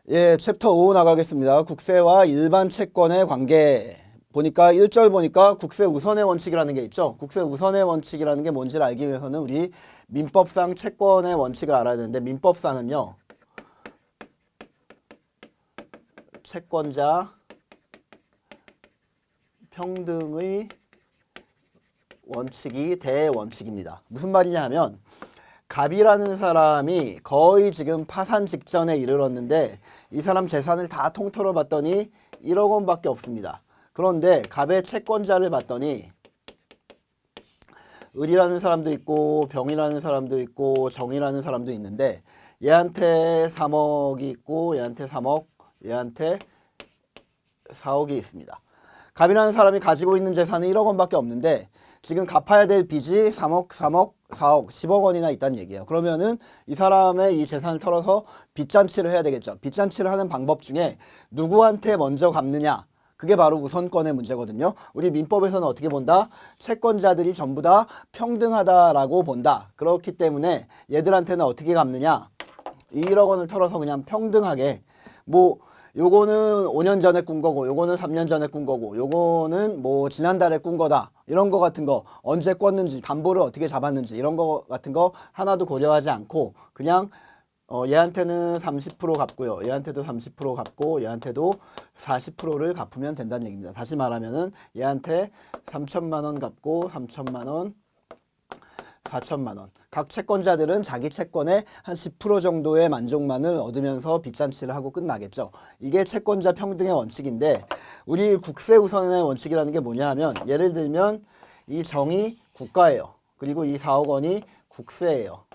예, 챕터 5 나가겠습니다. 국세와 일반 채권의 관계. 보니까 1절 보니까 국세 우선의 원칙이라는 게 있죠. 국세 우선의 원칙이라는 게 뭔지를 알기 위해서는 우리 민법상 채권의 원칙을 알아야 되는데, 민법상은요, 채권자 평등의 원칙이 대원칙입니다. 무슨 말이냐 하면, 갑이라는 사람이 거의 지금 파산 직전에 이르렀는데 이 사람 재산을 다 통틀어 봤더니 1억 원밖에 없습니다. 그런데 갑의 채권자를 봤더니 을이라는 사람도 있고 병이라는 사람도 있고 정이라는 사람도 있는데, 얘한테 3억이 있고 얘한테 3억, 얘한테 4억이 있습니다. 갑이라는 사람이 가지고 있는 재산은 1억 원밖에 없는데 지금 갚아야 될 빚이 3억, 4억, 10억 원이나 있다는 얘기예요. 그러면은 이 사람의 이 재산을 털어서 빚잔치를 해야 되겠죠. 빚잔치를 하는 방법 중에 누구한테 먼저 갚느냐, 그게 바로 우선권의 문제거든요. 우리 민법에서는 어떻게 본다? 채권자들이 전부 다 평등하다라고 본다. 그렇기 때문에 얘들한테는 어떻게 갚느냐? 1억 원을 털어서 그냥 평등하게, 뭐 요거는 5년 전에 꾼 거고 요거는 3년 전에 꾼 거고 요거는 뭐 지난달에 꾼 거다, 이런 거 같은 거, 언제 꿨는지, 담보를 어떻게 잡았는지, 이런 거 같은 거 하나도 고려하지 않고 그냥 얘한테는 30% 갚고요, 얘한테도 30% 갚고 얘한테도 40%를 갚으면 된다는 얘기입니다. 다시 말하면은 얘한테 3천만 원 갚고 3천만 원, 4천만 원. 각 채권자들은 자기 채권의 한 10% 정도의 만족만을 얻으면서 빚잔치를 하고 끝나겠죠. 이게 채권자 평등의 원칙인데, 우리 국세 우선의 원칙이라는 게 뭐냐 하면, 예를 들면 이 정이 국가예요. 그리고 이 4억 원이 국세예요.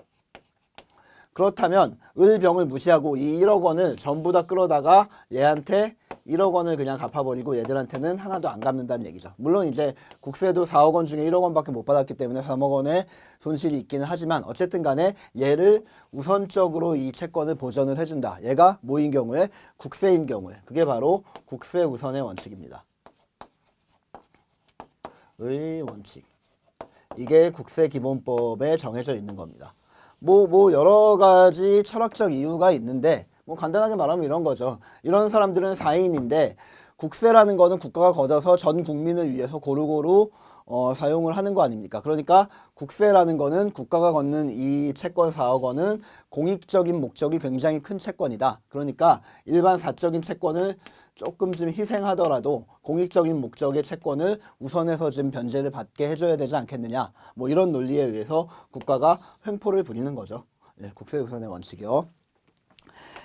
그렇다면 을병을 무시하고 이 1억 원을 전부 다 끌어다가 얘한테 1억 원을 그냥 갚아버리고 얘들한테는 하나도 안 갚는다는 얘기죠. 물론 이제 국세도 4억 원 중에 1억 원밖에 못 받았기 때문에 3억 원의 손실이 있기는 하지만, 어쨌든 간에 얘를 우선적으로 이 채권을 보전을 해준다. 얘가 뭐인 경우에? 국세인 경우에. 그게 바로 국세 우선의 원칙입니다. 의 원칙. 이게 국세기본법에 정해져 있는 겁니다. 뭐 여러 가지 철학적 이유가 있는데, 뭐 간단하게 말하면 이런 거죠. 이런 사람들은 사인인데 국세라는 거는 국가가 걷어서 전 국민을 위해서 고루고루 사용을 하는 거 아닙니까? 그러니까 국세라는 거는, 국가가 걷는 이 채권 4억 원은 공익적인 목적이 굉장히 큰 채권이다. 그러니까 일반 사적인 채권을 조금 좀 희생하더라도 공익적인 목적의 채권을 우선해서 좀 변제를 받게 해줘야 되지 않겠느냐, 뭐 이런 논리에 의해서 국가가 횡포를 부리는 거죠. 예, 국세 우선의 원칙이요.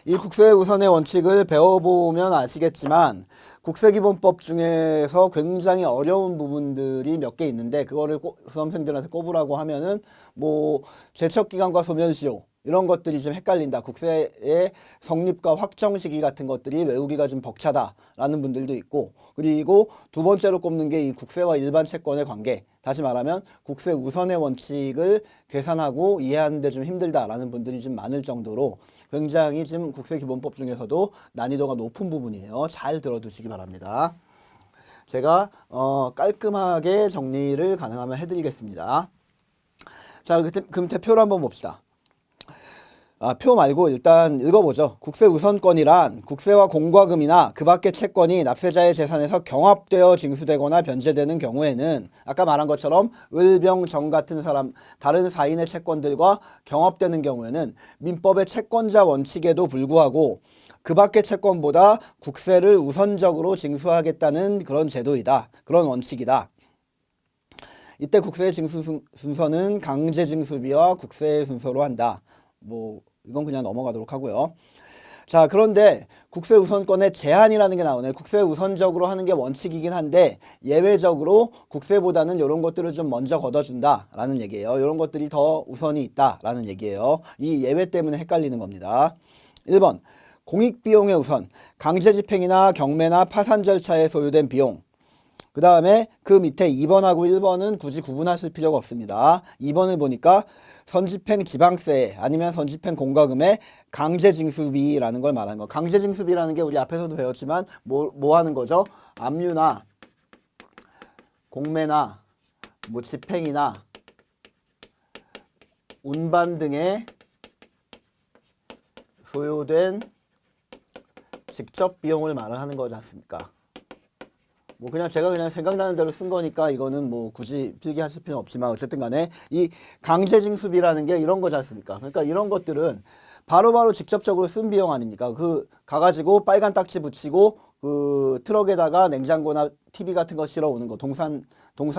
이 국세 우선의 원칙을 배워보면 아시겠지만, 국세기본법 중에서 굉장히 어려운 부분들이 몇 개 있는데, 그거를 수험생들한테 꼽으라고 하면은 뭐 제척기간과 소멸시효, 이런 것들이 좀 헷갈린다, 국세의 성립과 확정 시기 같은 것들이 외우기가 좀 벅차다라는 분들도 있고, 그리고 두 번째로 꼽는 게 이 국세와 일반 채권의 관계, 다시 말하면 국세 우선의 원칙을 계산하고 이해하는 데 좀 힘들다라는 분들이 좀 많을 정도로 굉장히 지금 국세기본법 중에서도 난이도가 높은 부분이에요. 잘 들어두시기 바랍니다. 제가 깔끔하게 정리를 가능하면 해드리겠습니다. 자, 그럼 대표를 한번 봅시다. 표 말고 일단 읽어보죠. 국세 우선권이란 국세와 공과금이나 그 밖의 채권이 납세자의 재산에서 경합되어 징수되거나 변제되는 경우에는, 아까 말한 것처럼 을, 병, 정 같은 사람, 다른 사인의 채권들과 경합되는 경우에는 민법의 채권자 원칙에도 불구하고 그 밖의 채권보다 국세를 우선적으로 징수하겠다는 그런 제도이다. 그런 원칙이다. 이때 국세의 징수 순서는 강제징수비와 국세의 순서로 한다. 뭐 이건 그냥 넘어가도록 하고요. 자, 그런데 국세 우선권의 제한이라는 게 나오네요. 국세 우선적으로 하는 게 원칙이긴 한데 예외적으로 국세보다는 이런 것들을 좀 먼저 걷어준다라는 얘기예요. 이런 것들이 더 우선이 있다라는 얘기예요. 이 예외 때문에 헷갈리는 겁니다. 1번 공익비용의 우선, 강제집행이나 경매나 파산 절차에 소요된 비용. 그 다음에 그 밑에 2번하고 1번은 굳이 구분하실 필요가 없습니다. 2번을 보니까 선집행 지방세 아니면 선집행 공과금의 강제징수비라는 걸 말하는 거. 강제징수비라는 게 우리 앞에서도 배웠지만 뭐 하는 거죠? 압류나 공매나 뭐 집행이나 운반 등에 소요된 직접 비용을 말하는 거지 않습니까? 뭐 그냥 제가 그냥 생각나는 대로 쓴 거니까 이거는 뭐 굳이 필기하실 필요는 없지만 어쨌든 간에 이 강제징수비라는 게 이런 거지 않습니까? 그러니까 이런 것들은 바로바로 직접적으로 쓴 비용 아닙니까? 그 가가지고 빨간 딱지 붙이고 그 트럭에다가 냉장고나 TV 같은 거 실어 오는 거 동산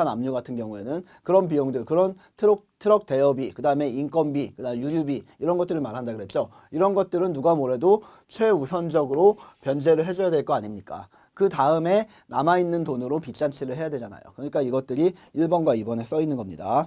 압류 같은 경우에는 그런 비용들 그런 트럭 대여비 그다음에 인건비 그다음에 유류비 이런 것들을 말한다 그랬죠. 이런 것들은 누가 뭐래도 최우선적으로 변제를 해줘야 될 거 아닙니까? 그 다음에 남아있는 돈으로 빚잔치를 해야 되잖아요. 그러니까 이것들이 1번과 2번에 써 있는 겁니다.